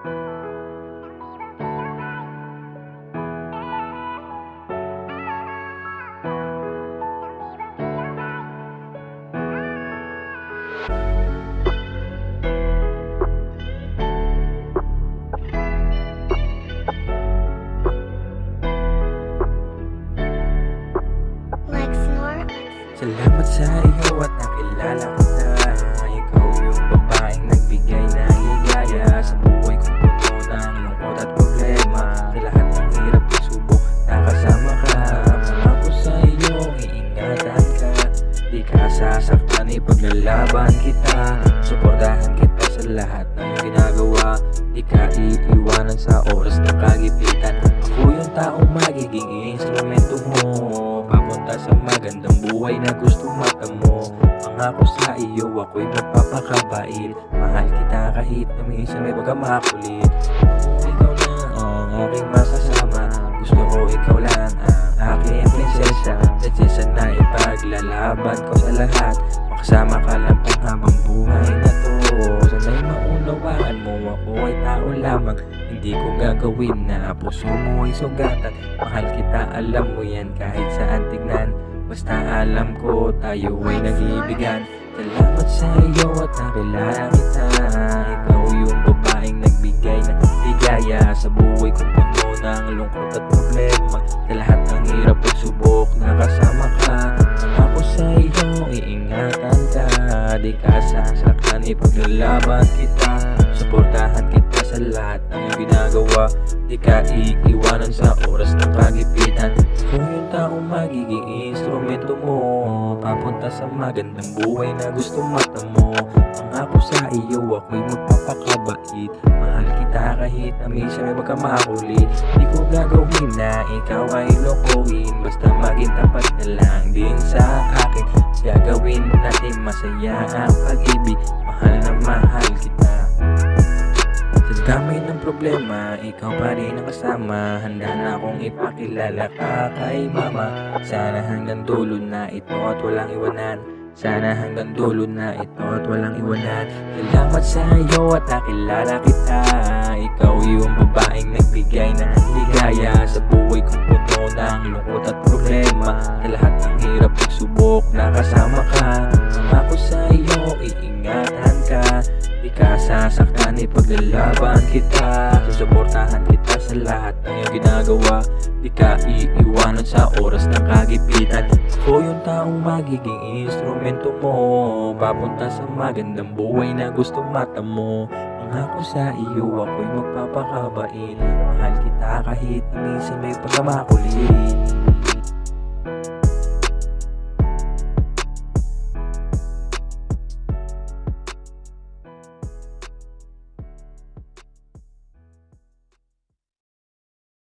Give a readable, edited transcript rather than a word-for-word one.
Salamat sa iyo at nakilala kita. Ikaw yung babaeng nagbigay ng ligaya sa buhay kong puno ng lungkot at problema. Sa lahat ng hirap at subok, nakasama ka. Pangako sa iyo, iingatan ka. Di ka sasaktan, ipaglalaban kita. Suportahan kita sa lahat ng ginagawa. Di ka iiwanan sa oras ng kagipitan. Ako yung taong magiging instrumento mo, papunta sa magandang buhay na gusto mata mo. Pangako sa iyo, ako'y magpapakabait. Mahal kita kahit na minsan may pagkamakulit. Ikaw na ang aking masasama. Gusto ko ikaw lang ang aking prinsesa. Prinsesa na ipaglalaban ko sa lahat. Makasama ka lang panghabang buhay na to. Sana'y maunawaan mo, ako ay tao lamang. Hindi ko gagawin na puso mo ay sugatan. Mahal kita, alam mo yan kahit saan tignan. Basta alam ko tayo ay nag-iibigan. Salamat sa iyo at nakilala kita. Ikaw yung babaeng nagbigay ng ligaya sa buhay kong puno ng lungkot at problema. Sa lahat ng hirap at subok, nakasama ka. Pangako sa iyo, iingatan ka. Di ka sasaktan, ipaglalaban kita. Suportahan kita sa lahat ng ginagawa. Di ka iiwanan sa oras ng kagipitan. Kung yung taong magiging instrumento mo, papunta sa magandang buhay na gusto mata mo. Pangako sa iyo, ako'y magpapakabait. Mahal kita kahit na minsan may pagkamakulit. Di ko gagawin na ikaw ay lokohin. Basta maging tapat na lang din sa akin. Gagawin natin masaya ang pag-ibig. Mahal na mahal kita. Sa dami ng problema, ikaw pa rin ang kasama. Handa na akong ipakilala ka kay mama. Sana hanggang dulo na ito at walang iwanan. Sana hanggang dulo na ito at walang iwanan. Salamat sa iyo at nakilala kita. Ikaw yung babaeng nagbigay ng ligaya sa buhay kong puno ng lungkot at problema. Sa lahat ng hirap at subok, nakasama ka. Pangako sa iyo, iingatan ka. Di ka sasaktan, ipaglalaban kita. Susuportahan kita sa lahat ng iyong ginagawa. Di ka iiwanan sa oras ng kagipitan. Ako yung taong magiging instrumento mo, papunta sa magandang buhay na gusto mata mo. Pangako sa iyo, ako'y magpapakabait. Mahal kita kahit minsan may pagkamakulit.